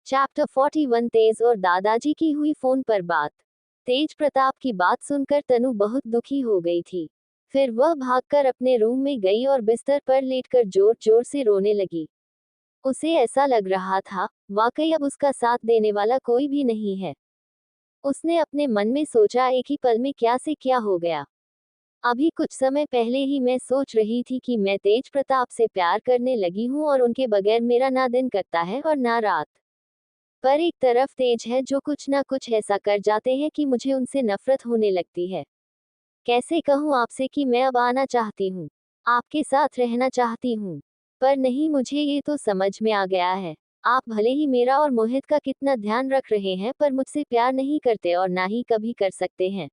Chapter 41 तेज और दादाजी की हुई फोन पर बात। तेज प्रताप की बात सुनकर तनु बहुत दुखी हो गई थी। फिर वह भागकर अपने रूम में गई और बिस्तर पर लेटकर जोर जोर से रोने लगी। उसे ऐसा लग रहा था, वाकई अब उसका साथ देने वाला कोई भी नहीं है। उसने अपने मन में सोचा, एक ही पल में क्या से क्या हो गया। अभी कुछ समय पहले ही मैं सोच रही थी कि मैं तेज प्रताप से प्यार करने लगी हूँ और उनके बगैर मेरा ना दिन कटता है और ना रात। पर एक तरफ तेज है जो कुछ ना कुछ ऐसा कर जाते हैं कि मुझे उनसे नफरत होने लगती है। कैसे कहूँ आपसे कि मैं अब आना चाहती हूँ, आपके साथ रहना चाहती हूँ, पर नहीं, मुझे ये तो समझ में आ गया है। आप भले ही मेरा और मोहित का कितना ध्यान रख रहे हैं, पर मुझसे प्यार नहीं करते और ना ही कभी कर सकते हैं।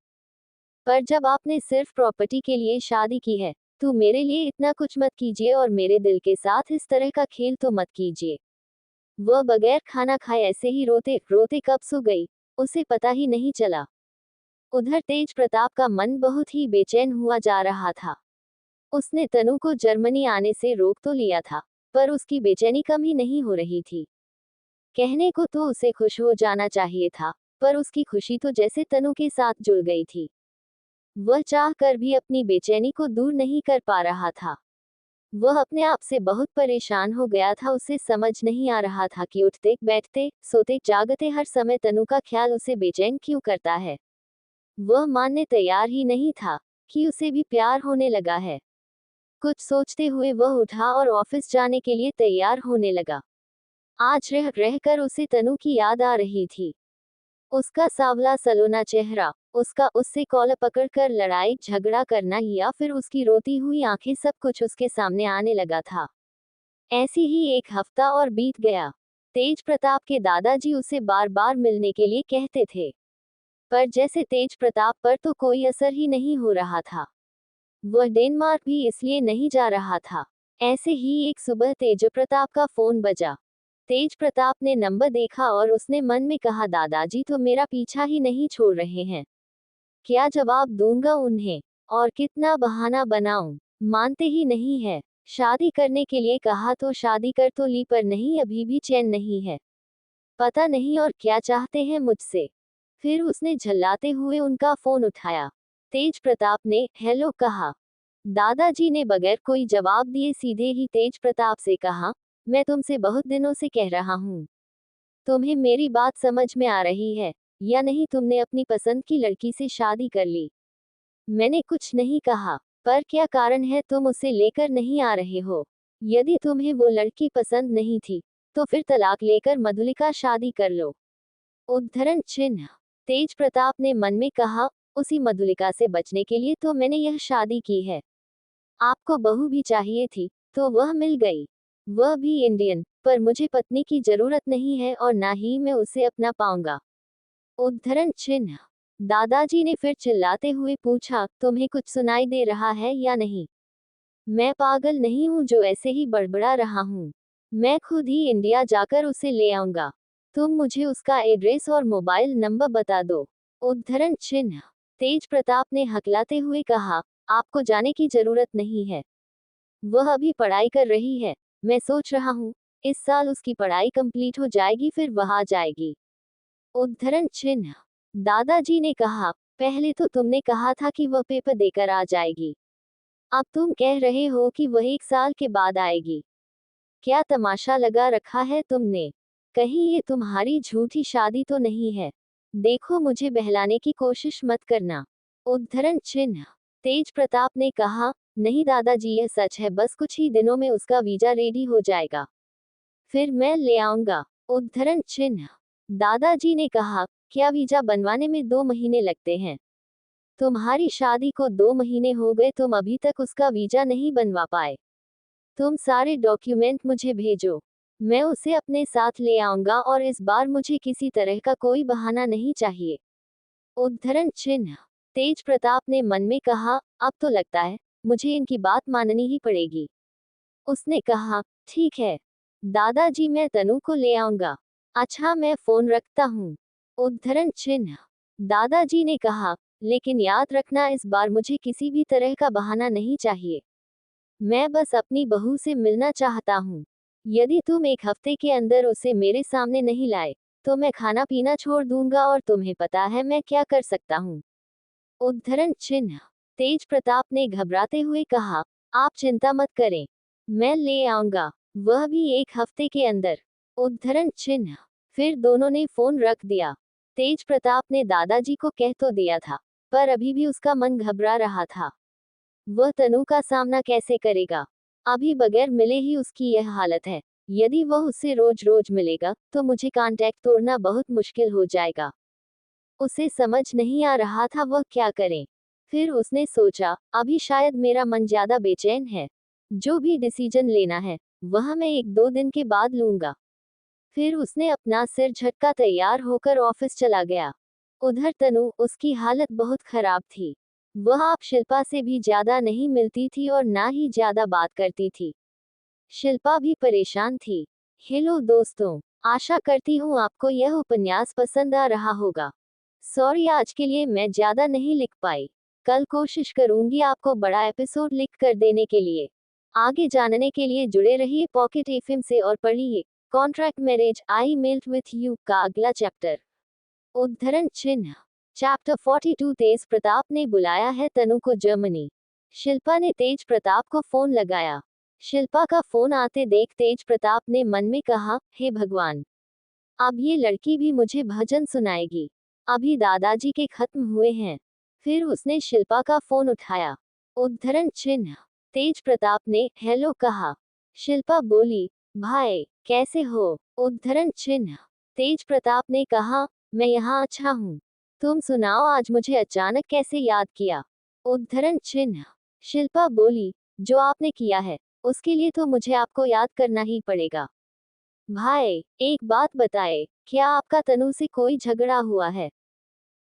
पर जब आपने सिर्फ प्रॉपर्टी के लिए शादी की है, तो मेरे लिए इतना कुछ मत कीजिए और मेरे दिल के साथ इस तरह का खेल तो मत कीजिए। वह बगैर खाना खाए ऐसे ही रोते रोते कब सो गई, उसे पता ही नहीं चला। उधर तेज प्रताप का मन बहुत ही बेचैन हुआ जा रहा था। उसने तनु को जर्मनी आने से रोक तो लिया था, पर उसकी बेचैनी कम ही नहीं हो रही थी। कहने को तो उसे खुश हो जाना चाहिए था, पर उसकी खुशी तो जैसे तनु के साथ जुड़ गई थी। वह चाह कर भी अपनी बेचैनी को दूर नहीं कर पा रहा था। वह अपने आप से बहुत परेशान हो गया था। उसे समझ नहीं आ रहा था कि उठते बैठते सोते जागते हर समय तनु का ख्याल उसे बेचैन क्यों करता है। वह मानने तैयार ही नहीं था कि उसे भी प्यार होने लगा है। कुछ सोचते हुए वह उठा और ऑफिस जाने के लिए तैयार होने लगा। आज रह रहकर उसे तनु की याद आ रही थी। उसका सांवला सलोना चेहरा, उसका उससे कॉलर पकड़कर लड़ाई झगड़ा करना या फिर उसकी रोती हुई आंखें, सब कुछ उसके सामने आने लगा था। ऐसी ही एक हफ्ता और बीत गया। तेज प्रताप के दादाजी उसे बार बार मिलने के लिए कहते थे, पर जैसे तेज प्रताप पर तो कोई असर ही नहीं हो रहा था। वह डेनमार्क भी इसलिए नहीं जा रहा था। ऐसे ही एक सुबह तेज प्रताप का फोन बजा। तेज प्रताप ने नंबर देखा और उसने मन में कहा, दादाजी तो मेरा पीछा ही नहीं छोड़ रहे हैं। क्या जवाब दूंगा उन्हें, और कितना बहाना बनाऊं, मानते ही नहीं है। शादी करने के लिए कहा तो शादी कर तो ली, पर नहीं, अभी भी चैन नहीं है। पता नहीं और क्या चाहते हैं मुझसे। फिर उसने झल्लाते हुए उनका फोन उठाया। तेज प्रताप ने हेलो कहा। दादाजी ने बगैर कोई जवाब दिए सीधे ही तेज प्रताप से कहा, मैं तुमसे बहुत दिनों से कह रहा हूँ, तुम्हें मेरी बात समझ में आ रही है या नहीं? तुमने अपनी पसंद की लड़की से शादी कर ली। मैंने कुछ नहीं कहा, पर क्या कारण है तुम उसे लेकर नहीं आ रहे हो? यदि तुम्हें वो लड़की पसंद नहीं थी, तो फिर तलाक लेकर मधुलिका शादी कर लो। उद्धरण चिन्ह। तेज प्रताप ने मन में कहा, उसी मधुलिका से बचने के लिए तो मैंने यह शादी की है। आपको बहू भी चाहिए थी, तो वह मिल गई, वह भी इंडियन, पर मुझे पत्नी की जरूरत नहीं है और ना ही मैं उसे अपना पाऊंगा। उद्धरण चिन्ह। दादाजी ने फिर चिल्लाते हुए पूछा, तुम्हें कुछ सुनाई दे रहा है या नहीं? मैं पागल नहीं हूँ जो ऐसे ही बड़बड़ा रहा हूँ। मैं खुद ही इंडिया जाकर उसे ले आऊंगा। तुम मुझे उसका एड्रेस और मोबाइल नंबर बता दो। उद्धरण चिन्ह। तेज प्रताप ने हकलाते हुए कहा, आपको जाने की जरूरत नहीं है। वह अभी पढ़ाई कर रही है। मैं सोच रहा हूँ, इस साल उसकी पढ़ाई कंप्लीट हो जाएगी, फिर वह आ जाएगी। उद्धरण चिन्ह। दादाजी ने कहा, पहले तो तुमने कहा था कि वह पेपर देकर आ जाएगी। अब तुम कह रहे हो कि वह 1 साल के बाद आएगी। क्या तमाशा लगा रखा है तुमने? कहीं ये तुम्हारी झूठी शादी तो नहीं है? देखो, मुझे बहलाने की कोशिश मत करना। उद्धरण चिन्ह। तेज प्रताप ने कहा, नहीं दादाजी, यह सच है, बस कुछ ही दिनों में उसका वीजा रेडी हो जाएगा, फिर मैं ले आऊंगा। उद्धरण चिन्ह। दादाजी ने कहा, क्या वीजा बनवाने में 2 महीने लगते हैं? तुम्हारी शादी को 2 महीने हो गए, तुम अभी तक उसका वीजा नहीं बनवा पाए। तुम सारे डॉक्यूमेंट मुझे भेजो, मैं उसे अपने साथ ले आऊंगा और इस बार मुझे किसी तरह का कोई बहाना नहीं चाहिए। उद्धरण चिन्ह। तेज प्रताप ने मन में कहा, अब तो लगता है मुझे इनकी बात माननी ही पड़ेगी। उसने कहा, ठीक है दादाजी, मैं तनु को ले आऊंगा। अच्छा, मैं फोन रखता हूँ। उद्धरण चिन्ह। दादाजी ने कहा, लेकिन याद रखना, इस बार मुझे किसी भी तरह का बहाना नहीं चाहिए। मैं बस अपनी बहू से मिलना चाहता हूँ। यदि तुम एक हफ्ते के अंदर उसे मेरे सामने नहीं लाए, तो मैं खाना पीना छोड़ दूंगा और तुम्हें पता है मैं क्या कर सकता हूँ। उद्धरण चिन्ह। तेज प्रताप ने घबराते हुए कहा, आप चिंता मत करें, मैं ले आऊंगा, वह भी एक हफ्ते के अंदर। उद्धरण चिन्ह। फिर दोनों ने फोन रख दिया। तेज प्रताप ने दादाजी को कह तो दिया था, पर अभी भी उसका मन घबरा रहा था। वह तनु का सामना कैसे करेगा? अभी बगैर मिले ही उसकी यह हालत है। यदि वह उससे रोज रोज मिलेगा, तो मुझे कांटेक्ट तोड़ना बहुत मुश्किल हो जाएगा। उसे समझ नहीं आ रहा था वह क्या करे। फिर उसने सोचा, अभी शायद मेरा मन ज्यादा बेचैन है। जो भी डिसीजन लेना है, वह मैं 1-2 दिन के बाद लूंगा। फिर उसने अपना सिर झटका तैयार होकर ऑफिस चला गया। उधर तनु, उसकी हालत बहुत खराब थी। वह अब शिल्पा से भी ज्यादा नहीं मिलती थी और ना ही ज्यादा बात करती थी। शिल्पा भी परेशान थी। हेलो दोस्तों, आशा करती हूँ आपको यह उपन्यास पसंद आ रहा होगा। सॉरी, आज के लिए मैं ज्यादा नहीं लिख पाई। कल कोशिश करूंगी आपको बड़ा एपिसोड लिख कर देने के लिए। आगे जानने के लिए जुड़े रहिए पॉकेट एफएम से और पढ़िए contract marriage I melt with you का अगला चैप्टर। उद्धरण चिन्ह। चैप्टर 42। तेज प्रताप ने बुलाया है तनु को जर्मनी। शिल्पा ने तेज प्रताप को फोन लगाया। शिल्पा का फोन आते देख तेज प्रताप ने मन में कहा, हे भगवान, अब ये लड़की भी मुझे भजन सुनाएगी। अभी दादाजी के खत्म हुए हैं। फिर उसने शिल्पा का फोन उठाया। उद्धरण चिन्ह। तेज प्रताप ने हेलो कहा। शिल्पा बोली, भाई कैसे हो? उद्धरण चिन्ह। तेज प्रताप ने कहा, मैं यहाँ अच्छा हूँ। तुम सुनाओ, आज मुझे अचानक कैसे याद किया? उद्धरण चिन्ह। शिल्पा बोली, जो आपने किया है, उसके लिए तो मुझे आपको याद करना ही पड़ेगा। भाई एक बात बताए, क्या आपका तनु से कोई झगड़ा हुआ है?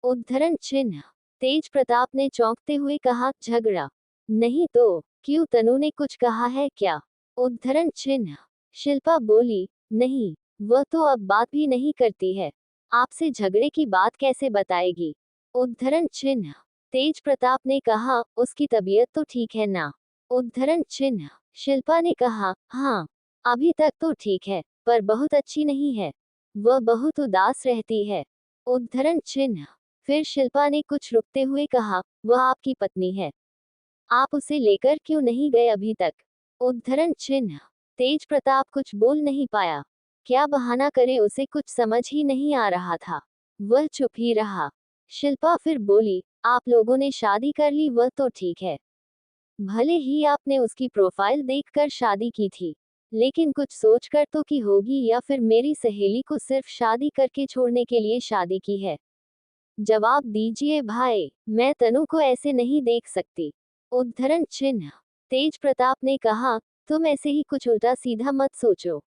उद्धरण चिन्ह। तेज प्रताप ने चौंकते हुए कहा, झगड़ा? नहीं तो, क्यों, तनु ने कुछ कहा है क्या? उद्धरण चिन्ह। शिल्पा बोली, नहीं, वह तो अब बात भी नहीं करती है। आपसे झगड़े की बात कैसे बताएगी? उद्धरण चिन्ह। तेज प्रताप ने कहा, उसकी तबीयत तो ठीक है ना? उद्धरण चिन्ह। शिल्पा ने कहा, हाँ, अभी तक तो ठीक है, पर बहुत अच्छी नहीं है। वह बहुत उदास रहती है। उद्धरण चिन्ह। फिर शिल्पा ने कुछ रुकते हुए कहा, वह आपकी पत्नी है, आप उसे लेकर क्यों नहीं गए अभी तक? उद्धरण चिन्ह। तेज प्रताप कुछ बोल नहीं पाया। क्या बहाना करे, उसे कुछ समझ ही नहीं आ रहा था। वह चुप ही रहा। शिल्पा फिर बोली, आप लोगों ने शादी कर ली, वह तो ठीक है। भले ही आपने उसकी प्रोफाइल देखकर शादी की थी, लेकिन कुछ सोचकर तो की होगी, या फिर मेरी सहेली को सिर्फ शादी करके छोड़ने के लिए शादी की है? जवाब दीजिए भाई, मैं तनु को ऐसे नहीं देख सकती। उद्धरण चिन्ह। तेज प्रताप ने कहा, तुम ऐसे ही कुछ उल्टा सीधा मत सोचो।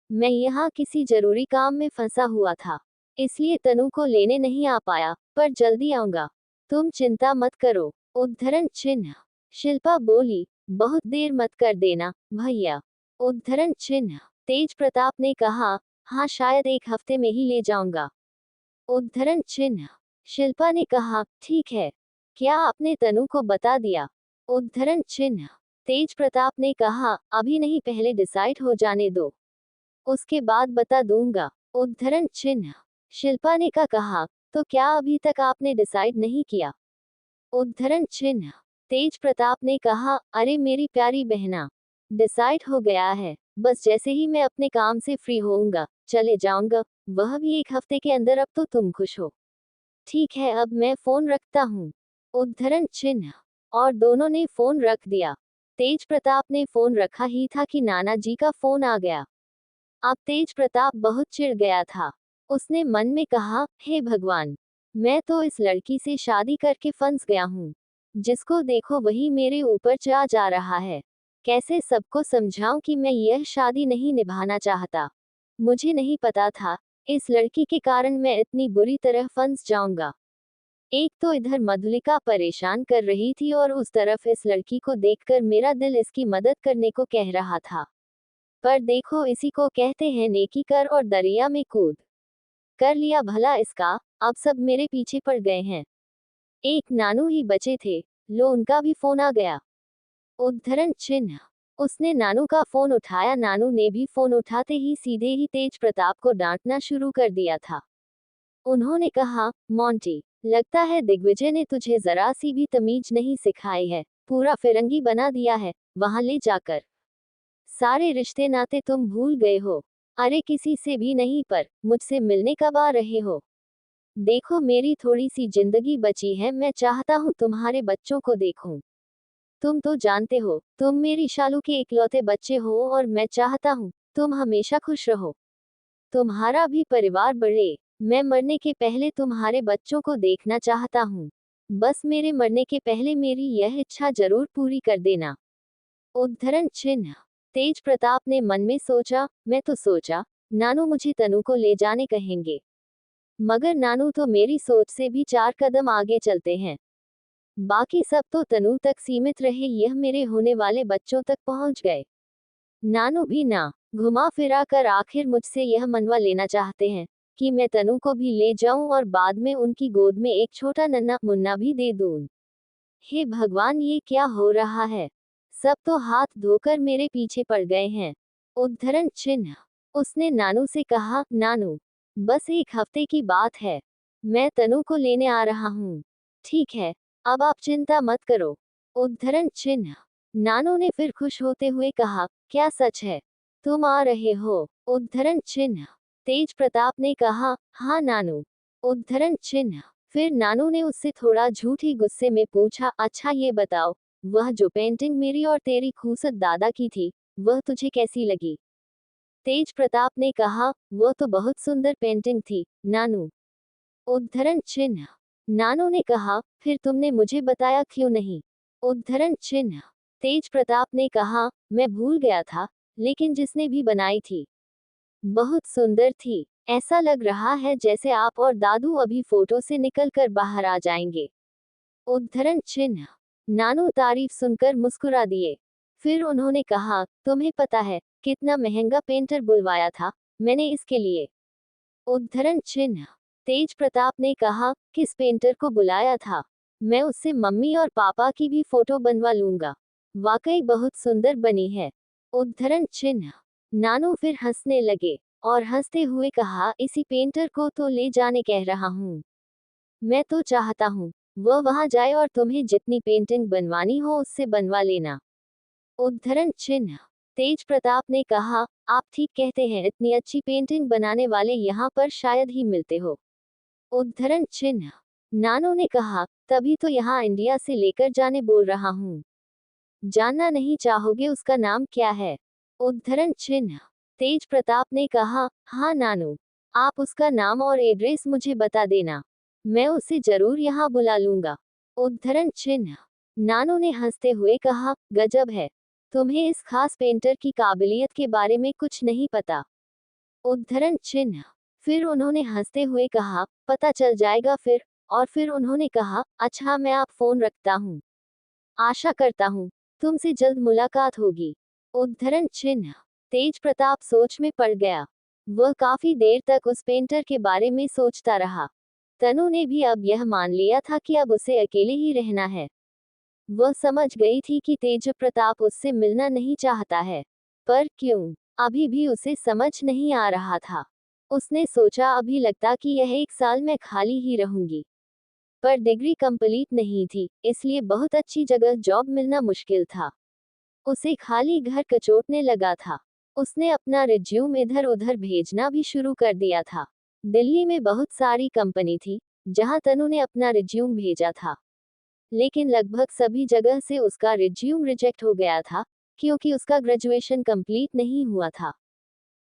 मैं यहाँ किसी जरूरी काम में फंसा हुआ था, इसलिए तनु को लेने नहीं आ पाया, पर जल्दी आऊंगा। तुम चिंता मत करो। उद्धरण चिन्ह। शिल्पा बोली, बहुत देर मत कर देना भैया। उद्धरण चिन्ह। तेज प्रताप ने कहा, हाँ, शायद 1 हफ्ते में ही ले जाऊंगा। उद्धरण चिन्ह। शिल्पा ने कहा, ठीक है। क्या आपने तनु को बता दिया? उद्धरण चिन्ह। तेज प्रताप ने कहा, अभी नहीं, पहले डिसाइड हो जाने दो, उसके बाद बता दूंगा। उद्धरण चिन्ह। शिल्पा ने कहा, तो क्या अभी तक आपने डिसाइड नहीं किया? उद्धरण चिन्ह। तेज प्रताप ने कहा, अरे मेरी प्यारी बहना, डिसाइड हो गया है, बस जैसे ही मैं अपने काम से फ्री होऊंगा, चले जाऊंगा, वह भी 1 हफ्ते के अंदर। अब तो तुम खुश हो? ठीक है, अब मैं फोन रखता हूँ। उद्धरण चिन्ह। और दोनों ने फोन रख दिया। तेज प्रताप ने फोन रखा ही था कि नाना जी का फोन आ गया। अब तेज प्रताप बहुत चिढ़ गया था। उसने मन में कहा, हे भगवान, मैं तो इस लड़की से शादी करके फंस गया हूँ। जिसको देखो वही मेरे ऊपर जा जा रहा है। कैसे सबको समझाऊं कि मैं यह शादी नहीं निभाना चाहता। मुझे नहीं पता था, इस लड़की के कारण मैं इतनी बुरी तरह फंस जाऊंगा। एक तो इधर मधुलिका परेशान कर रही थी और उस तरफ इस लड़की को देखकर मेरा दिल इसकी मदद करने को कह रहा था। पर देखो, इसी को कहते हैं नेकी कर और दरिया में कूद। कर लिया भला इसका, अब सब मेरे पीछे पड़ गए हैं। एक नानू ही बचे थे, लो उनका भी फोन आ गया। उद्धरण चिन्ह। उसने नानू का फोन उठाया। नानू ने भी फोन उठाते ही सीधे ही तेज प्रताप को डांटना शुरू कर दिया था। उन्होंने कहा, मोंटी, लगता है दिग्विजय ने तुझे जरा सी भी तमीज नहीं सिखाई है, पूरा फिरंगी बना दिया है, वहां ले जाकर। सारे रिश्ते नाते तुम भूल गए हो। अरे किसी से भी नहीं, पर मुझसे मिलने कब आ रहे हो? देखो मेरी थोड़ी सी जिंदगी बची है, मैं चाहता हूँ तुम्हारे बच्चों को देखूं। तुम तो जानते हो, तुम मेरी शालू के इकलौते बच्चे हो और मैं चाहता हूँ तुम हमेशा खुश रहो। तुम्हारा भी परिवार बढ़े। मैं मरने के पहले तुम्हारे बच्चों को देखना चाहता हूँ। बस मेरे मरने के पहले मेरी यह इच्छा जरूर पूरी कर देना। उद्धरण चिन्ह। तेज प्रताप ने मन में सोचा, मैं तो सोचा नानू मुझे तनु को ले जाने कहेंगे, मगर नानू तो मेरी सोच से भी 4 कदम आगे चलते हैं। बाकी सब तो तनु तक सीमित रहे, यह मेरे होने वाले बच्चों तक पहुंच गए। नानू भी ना घुमा फिरा कर आखिर मुझसे यह मनवा लेना चाहते हैं कि मैं तनु को भी ले जाऊं और बाद में उनकी गोद में एक छोटा नन्हा मुन्ना भी दे दूं। हे भगवान, ये क्या हो रहा है? सब तो हाथ धोकर मेरे पीछे पड़ गए हैं। उद्धरण चिन्ह। उसने नानू से कहा, नानू, बस 1 हफ्ते की बात है, मैं तनु को लेने आ रहा हूँ। ठीक है, अब आप चिंता मत करो। उद्धरण चिन्ह। नानू ने फिर खुश होते हुए कहा, क्या सच है? तुम आ रहे हो? उद्धरण चिन्ह। तेज प्रताप ने कहा, हाँ नानू। उद्धरण चिन्ह। फिर नानू ने उससे थोड़ा झूठी गुस्से में पूछा, अच्छा ये बताओ, वह जो पेंटिंग मेरी और तेरी खूसट दादा की थी, वह तुझे कैसी लगी? तेज प्रताप ने कहा, वह तो बहुत सुंदर पेंटिंग थी, नानू। उद्धरण चिन्ह। नानू ने कहा, फिर तुमने मुझे बताया क्यों नहीं? उद्धरण चिन्ह। तेज प्रताप ने कहा, मैं भूल गया था, लेकिन जिसने भी बनाई थी, बहुत सुंदर थी। ऐसा लग रहा है जैसे आप और दादू अभी फोटो से निकलकर बाहर आ जाएंगे। उद्धरण चिन्ह। नानू तारीफ सुनकर मुस्कुरा दिए। फिर उन्होंने कहा, तुम्हें पता है कितना महंगा पेंटर बुलवाया था मैंने इसके लिए? उद्धरण चिन्ह। तेज प्रताप ने कहा, किस पेंटर को बुलाया था? मैं उससे मम्मी और पापा की भी फोटो बनवा लूंगा, वाकई बहुत सुंदर बनी है। उद्धरण चिन्ह। नानू फिर हंसने लगे और हंसते हुए कहा, इसी पेंटर को तो ले जाने कह रहा हूँ। मैं तो चाहता हूँ वह वहां जाए और तुम्हें जितनी पेंटिंग बनवानी हो उससे बनवा लेना। उद्धरण चिन्ह। तेज प्रताप ने कहा, आप ठीक कहते हैं, इतनी अच्छी पेंटिंग बनाने वाले यहाँ पर शायद ही मिलते हो। उद्धरण चिन्ह। नानू ने कहा, तभी तो यहाँ इंडिया से लेकर जाने बोल रहा हूँ। जानना नहीं चाहोगे उसका नाम क्या है? उद्धरण चिन्ह। तेज प्रताप ने कहा, हाँ नानू, आप उसका नाम और एड्रेस मुझे बता देना, मैं उसे जरूर यहाँ बुला लूंगा। उद्धरण चिन्ह। नानू ने हंसते हुए कहा, गजब है, तुम्हें इस खास पेंटर की काबिलियत के बारे में कुछ नहीं पता। उद्धरण चिन्ह। फिर उन्होंने हंसते हुए कहा, पता चल जाएगा फिर। और फिर उन्होंने कहा, अच्छा मैं आप फोन रखता हूँ, आशा करता हूँ तुमसे जल्द मुलाकात होगी। उद्धरण चिन्ह। तेज प्रताप सोच में पड़ गया। वह काफी देर तक उस पेंटर के बारे में सोचता रहा। तनु ने भी अब यह मान लिया था कि अब उसे अकेले ही रहना है। वह समझ गई थी कि तेज प्रताप उससे मिलना नहीं चाहता है, पर क्यों, अभी भी उसे समझ नहीं आ रहा था। उसने सोचा, अभी लगता कि यह 1 साल में खाली ही रहूंगी, पर डिग्री कंप्लीट नहीं थी, इसलिए बहुत अच्छी जगह जॉब मिलना मुश्किल था। उसे खाली घर कचोटने लगा था। उसने अपना रिज्यूम इधर उधर भेजना भी शुरू कर दिया था। दिल्ली में बहुत सारी कंपनी थी जहां तनु ने अपना रिज्यूम भेजा था, लेकिन लगभग सभी जगह से उसका रिज्यूम रिजेक्ट हो गया था, क्योंकि उसका ग्रेजुएशन कंप्लीट नहीं हुआ था।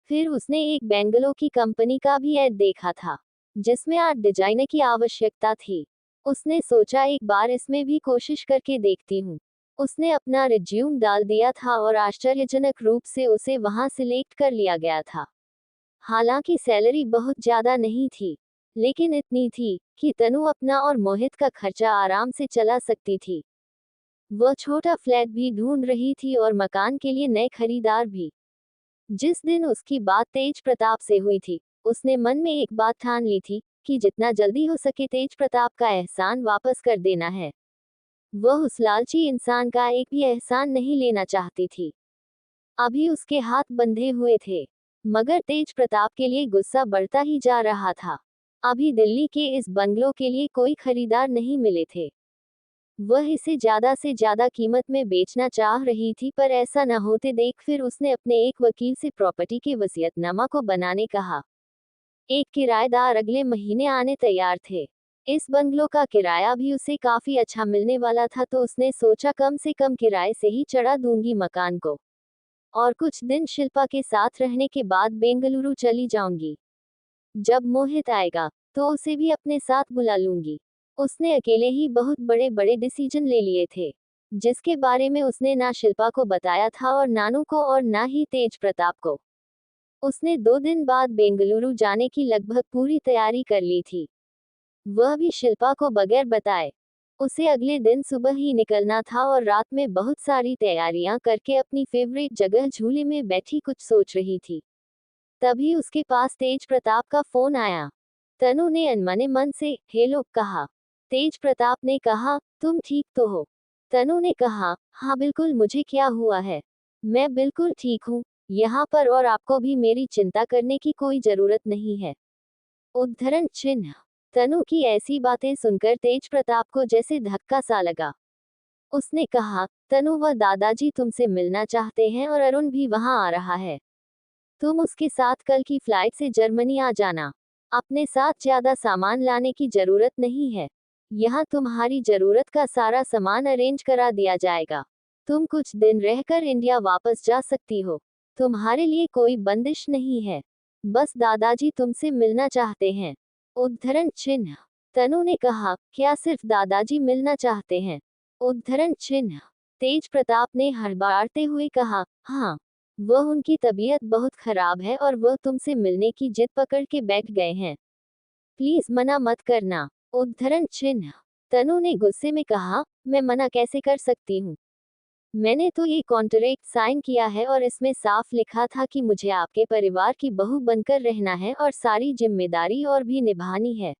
फिर उसने एक बेंगलोर की कंपनी का भी ऐड देखा था, जिसमें आर्ट डिजाइनर की आवश्यकता थी। उसने सोचा, एक बार इसमें भी कोशिश करके देखती हूँ। उसने अपना रिज्यूम डाल दिया था और आश्चर्यजनक रूप से उसे वहां सिलेक्ट कर लिया गया था। हालांकि सैलरी बहुत ज्यादा नहीं थी, लेकिन इतनी थी कि तनु अपना और मोहित का खर्चा आराम से चला सकती थी। वह छोटा फ्लैट भी ढूंढ रही थी और मकान के लिए नए खरीदार भी। जिस दिन उसकी बात तेज प्रताप से हुई थी, उसने मन में एक बात ठान ली थी कि जितना जल्दी हो सके तेज प्रताप का एहसान वापस कर देना है। वह उस लालची इंसान का एक भी एहसान नहीं लेना चाहती थी। अभी उसके हाथ बंधे हुए थे, मगर तेज प्रताप के लिए गुस्सा बढ़ता ही जा रहा था। अभी दिल्ली के इस बंगलों के लिए कोई खरीदार नहीं मिले थे। वह इसे ज्यादा से ज्यादा कीमत में बेचना चाह रही थी, पर ऐसा न होते देख फिर उसने अपने एक वकील से प्रॉपर्टी के वसीयतनामा को बनाने कहा। एक किराएदार अगले महीने आने तैयार थे। इस बंगलों का किराया भी उसे काफी अच्छा मिलने वाला था, तो उसने सोचा कम से कम किराए से ही चढ़ा दूंगी मकान को, और कुछ दिन शिल्पा के साथ रहने के बाद बेंगलुरु चली जाऊंगी। जब मोहित आएगा तो उसे भी अपने साथ बुला लूंगी। उसने अकेले ही बहुत बड़े बड़े डिसीजन ले लिए थे, जिसके बारे में उसने ना शिल्पा को बताया था और नानू को, और ना ही तेज प्रताप को। उसने 2 दिन बाद बेंगलुरु जाने की लगभग पूरी तैयारी कर ली थी, वह भी शिल्पा को बगैर बताए। उसे अगले दिन सुबह ही निकलना था और रात में बहुत सारी तैयारियां करके अपनी फेवरेट जगह झूले में बैठी कुछ सोच रही थी। तभी उसके पास तेज प्रताप का फोन आया। तनु ने अनमने मन से हेलो कहा। तेज प्रताप ने कहा, तुम ठीक तो हो? तनु ने कहा, हाँ बिल्कुल, मुझे क्या हुआ है? मैं बिल्कुल ठीक हूँ यहाँ पर, और आपको भी मेरी चिंता करने की कोई जरूरत नहीं है। उद्धरण चिन्ह। तनु की ऐसी बातें सुनकर तेज प्रताप को जैसे धक्का सा लगा। उसने कहा, तनु, वह दादाजी तुमसे मिलना चाहते हैं और अरुण भी वहां आ रहा है। तुम उसके साथ कल की फ्लाइट से जर्मनी आ जाना। अपने साथ ज्यादा सामान लाने की जरूरत नहीं है। यहाँ तुम्हारी जरूरत का सारा सामान अरेंज करा दिया जाएगा। तुम कुछ दिन रहकर इंडिया वापस जा सकती हो। तुम्हारे लिए कोई बंदिश नहीं है। बस दादाजी तुमसे मिलना चाहते हैं। उद्धरण चिन्ह। तनु ने कहा, क्या सिर्फ दादाजी मिलना चाहते हैं? उद्धरण चिन्ह। तेज प्रताप ने हड़बड़ाते हुए कहा, हाँ, वह उनकी तबीयत बहुत खराब है और वह तुमसे मिलने की जिद पकड़ के बैठ गए हैं। प्लीज मना मत करना। उद्धरण चिन्ह। तनु ने गुस्से में कहा, मैं मना कैसे कर सकती हूँ? मैंने तो ये कॉन्ट्रैक्ट साइन किया है और इसमें साफ लिखा था कि मुझे आपके परिवार की बहू बनकर रहना है और सारी जिम्मेदारी और भी निभानी है।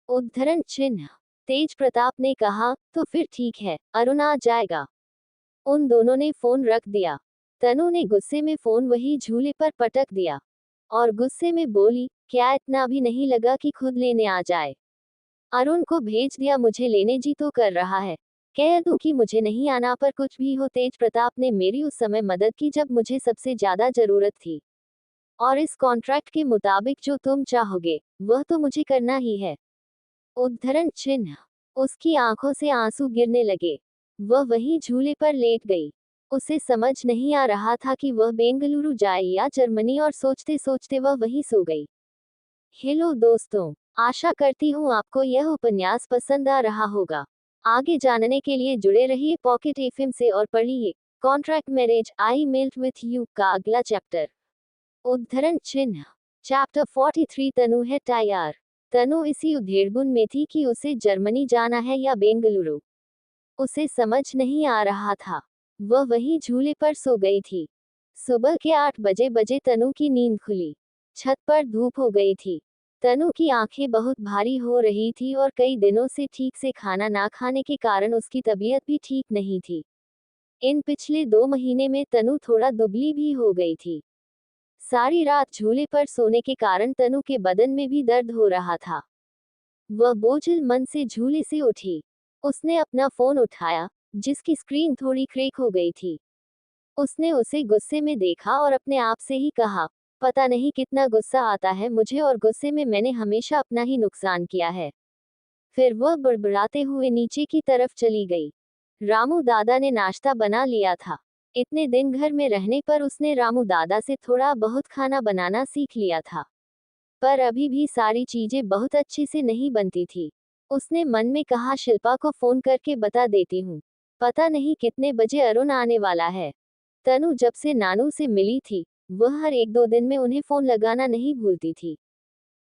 उद्धरण चिन्ह। तेज प्रताप ने कहा, तो फिर ठीक है, अरुण आ जाएगा। उन दोनों ने फोन रख दिया। तनु ने गुस्से में फोन वही झूले पर पटक दिया और गुस्से में बोली, क्या इतना भी नहीं लगा कि खुद लेने आ जाए? अरुण को भेज दिया, मुझे लेने जी तो कर रहा है। कह दूं कि मुझे नहीं आना, पर कुछ भी हो, तेज प्रताप ने मेरी उस समय मदद की जब मुझे सबसे ज्यादा जरूरत थी, और इस कॉन्ट्रैक्ट के मुताबिक जो तुम चाहोगे वह तो मुझे करना ही है। उद्धरण चिन्ह। उसकी आंखों से आंसू गिरने लगे। वह वहीं झूले पर लेट गई। उसे समझ नहीं आ रहा था कि वह बेंगलुरु जाए या जर्मनी, और सोचते सोचते वह वहीं सो गई। हेलो दोस्तों, आशा करती हूँ आपको यह उपन्यास पसंद आ रहा होगा। आगे जानने के लिए जुड़े रहिए पॉकेट एफएम से और पढ़िए contract marriage I melt with you का अगला चैप्टर। उद्धरण चिन्ह। चैप्टर 43। तनु है तैयार। तनु इसी उधेड़बुन में थी कि उसे जर्मनी जाना है या बेंगलुरु। उसे समझ नहीं आ रहा था। वह वहीं झूले पर सो गई थी। सुबह के 8 बजे तनु की नींद खुली। छत पर धूप हो गई थी। तनु की आंखें बहुत भारी हो रही थी और कई दिनों से ठीक से खाना ना खाने के कारण उसकी तबीयत भी ठीक नहीं थी। इन पिछले 2 महीने में तनु थोड़ा दुबली भी हो गई थी। सारी रात झूले पर सोने के कारण तनु के बदन में भी दर्द हो रहा था। वह बोझिल मन से झूले से उठी। उसने अपना फोन उठाया, जिसकी स्क्रीन थोड़ी क्रैक हो गई थी। उसने उसे गुस्से में देखा और अपने आप से ही कहा, पता नहीं कितना गुस्सा आता है मुझे, और गुस्से में मैंने हमेशा अपना ही नुकसान किया है। फिर वह बड़बड़ाते हुए नीचे की तरफ चली गई। रामू दादा ने नाश्ता बना लिया था। इतने दिन घर में रहने पर उसने रामू दादा से थोड़ा बहुत खाना बनाना सीख लिया था, पर अभी भी सारी चीजें बहुत अच्छे से नहीं बनती थी। उसने मन में कहा, शिल्पा को फोन करके बता देती हूँ। पता नहीं कितने बजे अरुण आने वाला है। तनु जब से नानू से मिली थी, वह हर 1-2 दिन में उन्हें फोन लगाना नहीं भूलती थी,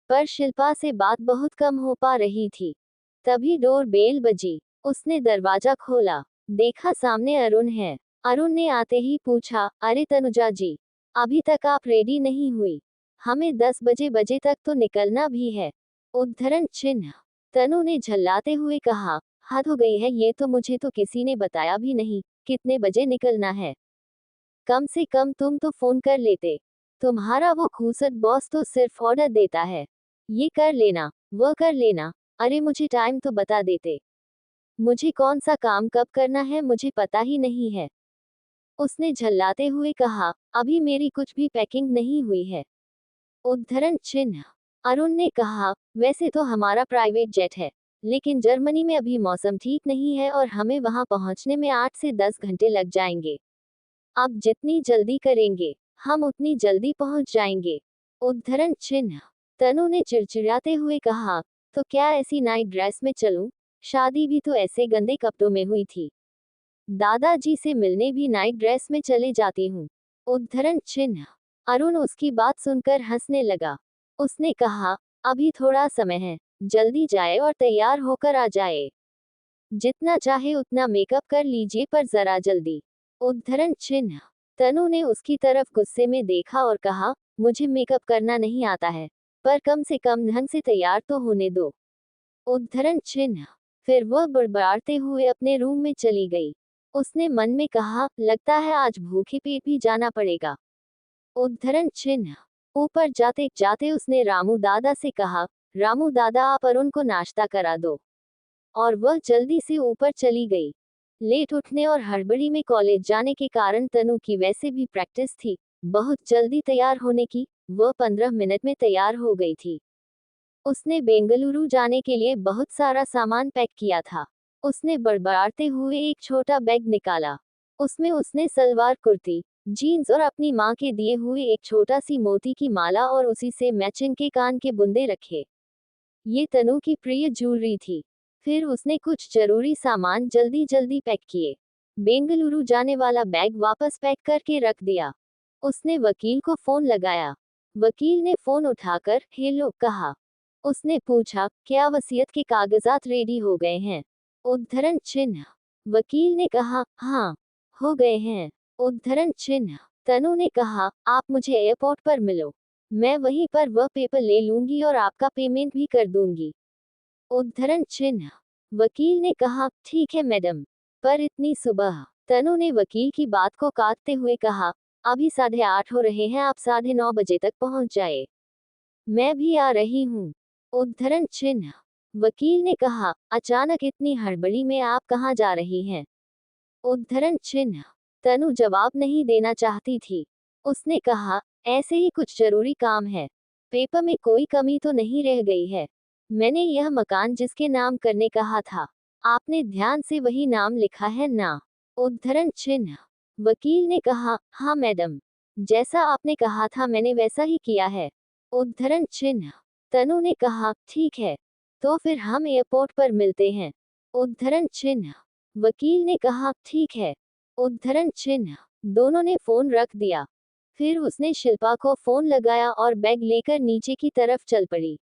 पर शिल्पा से बात बहुत कम हो पा रही थी। तभी डोर बेल बजी। उसने दरवाजा खोला। देखा सामने अरुण है। अरुण ने आते ही पूछा, अरे तनुजा जी, अभी तक आप रेडी नहीं हुई? हमें 10 बजे तक तो निकलना भी है। उद्धरण चिन्ह। तनु ने झल्लाते हुए कहा, हद हो गई है, ये तो मुझे तो किसी ने बताया भी नहीं, कितने बजे निकलना है? कम से कम तुम तो फोन कर लेते। तुम्हारा वो खूसट बॉस तो सिर्फ ऑर्डर देता है, ये कर लेना, वो कर लेना। अरे मुझे टाइम तो बता देते। मुझे कौन सा काम कब करना है मुझे पता ही नहीं है। उसने झल्लाते हुए कहा, अभी मेरी कुछ भी पैकिंग नहीं हुई है। उद्धरण चिन्ह। अरुण ने कहा, वैसे तो हमारा प्राइवेट जेट है, लेकिन जर्मनी में अभी मौसम ठीक नहीं है और हमें वहां पहुंचने में 8 से 10 घंटे लग जाएंगे। आप जितनी जल्दी करेंगे, हम उतनी जल्दी पहुंच जाएंगे। उद्धरण चिन्ह। तनु ने चिड़चिड़ाते हुए कहा, तो क्या ऐसी नाइट ड्रेस में चलूं? शादी भी तो ऐसे गंदे कपड़ों में हुई थी। दादाजी से मिलने भी नाइट ड्रेस में चले जाती हूँ। उद्धरण चिन्ह। अरुण उसकी बात सुनकर हंसने लगा। उसने कहा, अभी थोड़ा समय है, जल्दी जाए और तैयार होकर आ जाए। जितना चाहे उतना मेकअप कर लीजिए पर जरा जल्दी। उद्धरण चिन्ह। तनु ने उसकी तरफ गुस्से में देखा और कहा, मुझे मेकअप करना नहीं आता है, पर कम से कम ढंग से तैयार तो होने दो। उद्धरण चिन्ह। फिर वह बड़बड़ाते हुए अपने रूम में चली गई। उसने मन में कहा, लगता है आज भूखे पेट भी जाना पड़ेगा। उद्धरण चिन्ह। ऊपर जाते जाते उसने रामू दादा से कहा, रामू दादा आप अरुण को नाश्ता करा दो। और वह जल्दी से ऊपर चली गई। लेट उठने और हड़बड़ी में कॉलेज जाने के कारण तनु की वैसे भी प्रैक्टिस थी बहुत जल्दी तैयार होने की। वह 15 मिनट में तैयार हो गई थी। उसने बेंगलुरु जाने के लिए बहुत सारा सामान पैक किया था। उसने बड़बड़ाते हुए एक छोटा बैग निकाला। उसमें उसने सलवार कुर्ती, जीन्स और अपनी माँ के दिए हुए एक छोटा सी मोती की माला और उसी से मैचिंग के कान के बुंदे रखे। ये तनु की प्रिय ज्वेलरी थी। फिर उसने कुछ जरूरी सामान जल्दी जल्दी पैक किए। बेंगलुरु जाने वाला बैग वापस पैक करके रख दिया। उसने वकील को फोन लगाया। वकील ने फोन उठाकर हेलो कहा। उसने पूछा, क्या वसीयत के कागजात रेडी हो गए हैं? उद्धरण चिन्ह। वकील ने कहा, हाँ, हो गए हैं। उद्धरण चिन्ह। तनु ने कहा, आप मुझे एयरपोर्ट पर मिलो, मैं वहीं पर वह पेपर ले लूंगी और आपका पेमेंट भी कर दूंगी। उद्धरण चिन्ह। वकील ने कहा, ठीक है मैडम, पर इतनी सुबह? तनु ने वकील की बात को काटते हुए कहा, अभी 8:30 हो रहे हैं, आप 9:30 बजे तक पहुंच जाए। मैं भी आ रही हूँ। उद्धरण चिन्ह। वकील ने कहा, अचानक इतनी हड़बड़ी में आप कहाँ जा रही हैं? उद्धरण चिन्ह। तनु जवाब नहीं देना चाहती थी। उसने कहा, ऐसे ही कुछ जरूरी काम है। पेपर में कोई कमी तो नहीं रह गई है? मैंने यह मकान जिसके नाम करने कहा था, आपने ध्यान से वही नाम लिखा है ना? उद्धरण चिन्ह। वकील ने कहा, हाँ मैडम, जैसा आपने कहा था मैंने वैसा ही किया है। उद्धरण चिन्ह। तनु ने कहा, ठीक है, तो फिर हम एयरपोर्ट पर मिलते हैं। उद्धरण चिन्ह। वकील ने कहा, ठीक है। उद्धरण चिन्ह। दोनों ने फोन रख दिया। फिर उसने शिल्पा को फोन लगाया और बैग लेकर नीचे की तरफ चल पड़ी।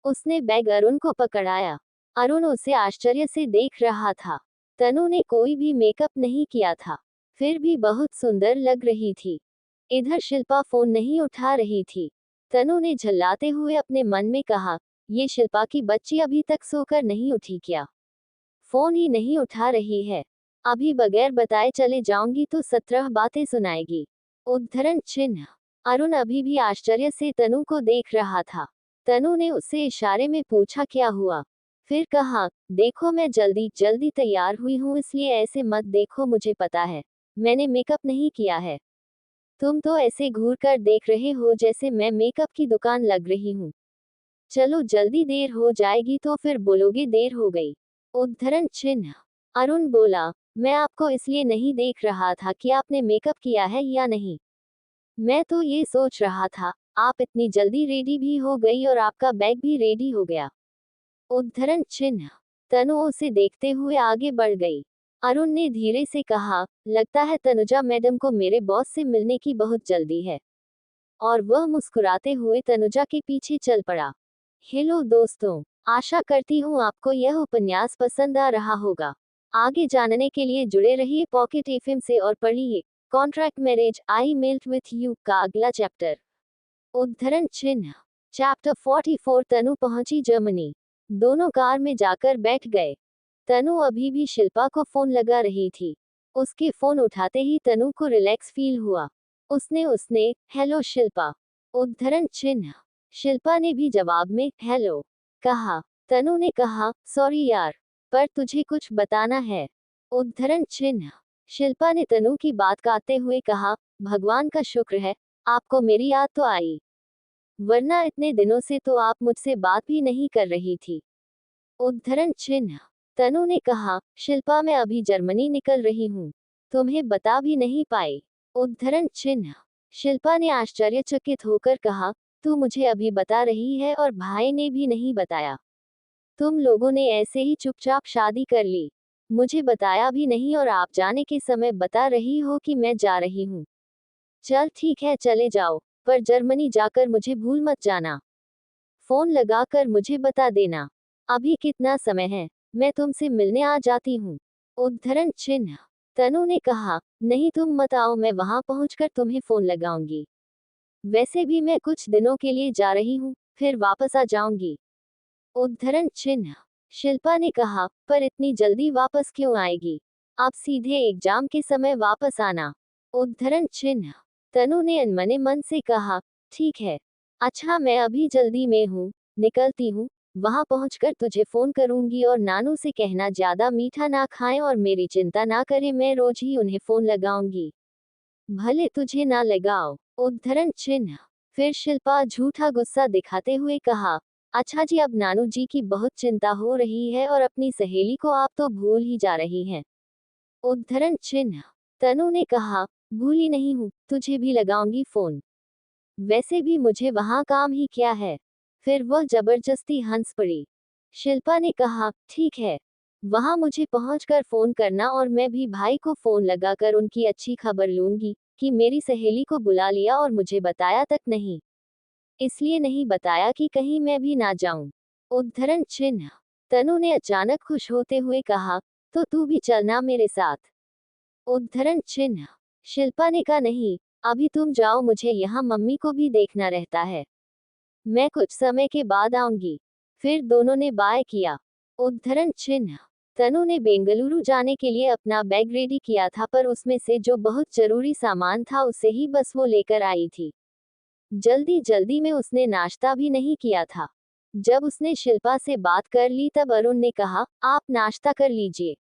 उसने बैग अरुण को पकड़ाया। अरुण उसे आश्चर्य से देख रहा था। तनु ने कोई भी मेकअप नहीं किया था, फिर भी बहुत सुंदर लग रही थी। इधर शिल्पा फोन नहीं उठा रही थी। तनु ने झल्लाते हुए अपने मन में कहा, ये शिल्पा की बच्ची अभी तक सोकर नहीं उठी क्या? फोन ही नहीं उठा रही है। अभी बगैर बताए चले जाऊंगी तो 17 बातें सुनाएगी। उद्धरण चिन्ह। अरुण अभी भी आश्चर्य से तनु को देख रहा था। तनु ने उससे इशारे में पूछा, क्या हुआ? फिर कहा, देखो मैं जल्दी जल्दी तैयार हुई हूँ, इसलिए ऐसे मत देखो, मुझे पता है मैंने मेकअप नहीं किया है। तुम तो ऐसे घूर कर देख रहे हो जैसे मैं मेकअप की दुकान लग रही हूँ। चलो जल्दी, देर हो जाएगी तो फिर बोलोगे देर हो गई। उद्धरण चिन्ह। अरुण बोला, मैं आपको इसलिए नहीं देख रहा था कि आपने मेकअप किया है या नहीं। मैं तो ये सोच रहा था, आप इतनी जल्दी रेडी भी हो गई और आपका बैग भी रेडी हो गया। उद्धरण चिन्ह। तनु उसे देखते हुए आगे बढ़ गई। अरुण ने धीरे से कहा, लगता है तनुजा मैडम को मेरे बॉस से मिलने की बहुत जल्दी है। और वह मुस्कुराते हुए तनुजा के पीछे चल पड़ा। हेलो दोस्तों, आशा करती हूँ आपको यह उपन्यास पसंद आ रहा होगा। आगे जानने के लिए जुड़े रहिए पॉकेट एफएम से और पढ़िए contract marriage I melt with you का अगला चैप्टर। उद्धरण चिन्ह। चैप्टर 44। तनु पहुंची जर्मनी। दोनों कार में जाकर बैठ गए। तनु अभी भी शिल्पा को फोन लगा रही थी। उसके फोन उठाते ही तनु को रिलैक्स फील हुआ। उसने हेलो शिल्पा, उद्धरण चिन्ह। शिल्पा ने भी जवाब में हेलो कहा। तनु ने कहा सॉरी यार, पर तुझे कुछ बताना है, उद्धरण चिन्ह। शिल्पा ने तनु की बात काटते हुए कहा, भगवान का शुक्र है आपको मेरी याद तो आई, वरना इतने दिनों से तो आप मुझसे बात भी नहीं कर रही थी, उद्धरण चिन्ह। तनु ने कहा, शिल्पा मैं अभी जर्मनी निकल रही हूँ, तुम्हें बता भी नहीं पाई, उद्धरण चिन्ह। शिल्पा ने आश्चर्यचकित होकर कहा, तू मुझे अभी बता रही है और भाई ने भी नहीं बताया? तुम लोगों ने ऐसे ही चुपचाप शादी कर ली, मुझे बताया भी नहीं और आप जाने के समय बता रही हो कि मैं जा रही हूँ। चल ठीक है चले जाओ, पर जर्मनी जाकर मुझे भूल मत जाना। फोन लगाकर मुझे बता देना। अभी कितना समय है, मैं तुमसे मिलने आ जाती हूँ, उद्धरण चिन्ह। तनु ने कहा, नहीं तुम मत आओ, मैं वहां पहुंचकर तुम्हें फोन लगाऊंगी। वैसे भी मैं कुछ दिनों के लिए जा रही हूँ, फिर वापस आ जाऊंगी, उद्धरण चिन्ह। शिल्पा ने कहा, पर इतनी जल्दी वापस क्यों आएगी? आप सीधे एग्जाम के समय वापस आना, उद्धरण चिन्ह। तनु ने अनमने मन से कहा, ठीक है, अच्छा मैं अभी जल्दी में हूँ, निकलती हूँ, वहां पहुंचकर तुझे फोन करूंगी और नानू से कहना ज्यादा मीठा ना खाएं और मेरी चिंता ना करें, मैं रोज ही उन्हें फोन लगाऊंगी, भले तुझे ना लगाओ, उद्धरण चिन्ह। फिर शिल्पा झूठा गुस्सा दिखाते हुए कहा, अच्छा जी अब नानू जी की बहुत चिंता हो रही है और अपनी सहेली को आप तो भूल ही जा रही हैं, उद्धरण चिन्ह। तनु ने कहा, भूली नहीं हूँ, तुझे भी लगाऊंगी फोन, वैसे भी मुझे वहां काम ही क्या है। फिर वह जबरदस्ती हंस पड़ी। शिल्पा ने कहा, ठीक है, वहां मुझे पहुंचकर फोन करना और मैं भी भाई को फोन लगाकर उनकी अच्छी खबर लूंगी कि मेरी सहेली को बुला लिया और मुझे बताया तक नहीं, इसलिए नहीं बताया कि कहीं मैं भी ना जाऊं, उद्धरण चिन्ह। तनु ने अचानक खुश होते हुए कहा, तो तू भी चलना मेरे साथ, उद्धरण चिन्ह। शिल्पा ने कहा, नहीं अभी तुम जाओ, मुझे यहाँ मम्मी को भी देखना रहता है, मैं कुछ समय के बाद आऊंगी। फिर दोनों ने बाय किया, उद्धरण चिन्ह। तनु ने बेंगलुरु जाने के लिए अपना बैग रेडी किया था, पर उसमें से जो बहुत जरूरी सामान था उसे ही बस वो लेकर आई थी। जल्दी जल्दी में उसने नाश्ता भी नहीं किया था। जब उसने शिल्पा से बात कर ली तब अरुण ने कहा, आप नाश्ता कर लीजिए,